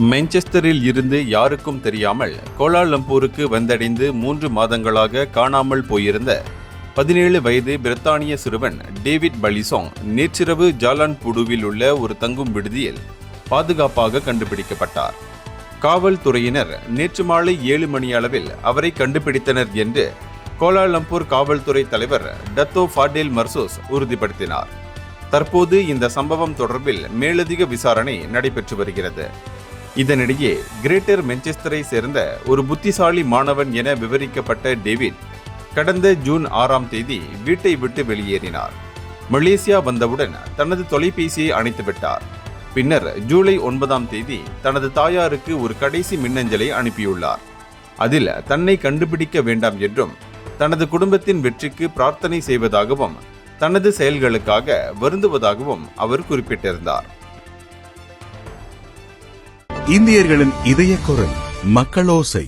மான்செஸ்டரில் இருந்து யாருக்கும் தெரியாமல் கோலாலம்பூருக்கு வந்தடைந்து 3 மாதங்களாக காணாமல் போயிருந்த 17 வயது பிரித்தானிய சிறுவன் டேவிட் பலிசோங் நேற்றிரவு ஜாலான்புடுவில் உள்ள ஒரு தங்கும் விடுதியில் பாதுகாப்பாக கண்டுபிடிக்கப்பட்டார். காவல்துறையினர் நேற்று மாலை 7 மணி அளவில் அவரை கண்டுபிடித்தனர் என்று கோலாலம்பூர் காவல்துறை தலைவர் டத்தோ ஃபாடேல் மர்சூஸ் உறுதிப்படுத்தினார். தற்போது இந்த சம்பவம் தொடர்பில் மேலதிக விசாரணை நடைபெற்று வருகிறது. இதனிடையே கிரேட்டர் மான்செஸ்டரை சேர்ந்த ஒரு புத்திசாலி மாணவன் என விவரிக்கப்பட்ட டேவிட் கடந்த ஜூன் 6ஆம் தேதி வீட்டை விட்டு வெளியேறினார். மலேசியா வந்தவுடன் தனது தொலைபேசியை அணைத்துவிட்டார். பின்னர் ஜூலை 9ஆம் தேதி தனது தாயாருக்கு ஒரு கடைசி மின்னஞ்சலை அனுப்பியுள்ளார். அதில் தன்னை கண்டுபிடிக்க வேண்டாம் என்றும் தனது குடும்பத்தின் வெற்றிக்கு பிரார்த்தனை செய்வதாகவும் தனது செயல்களுக்காக வருந்துவதாகவும் அவர் குறிப்பிட்டிருந்தார். இந்தியர்களின் இதய குரல் மக்களோசை.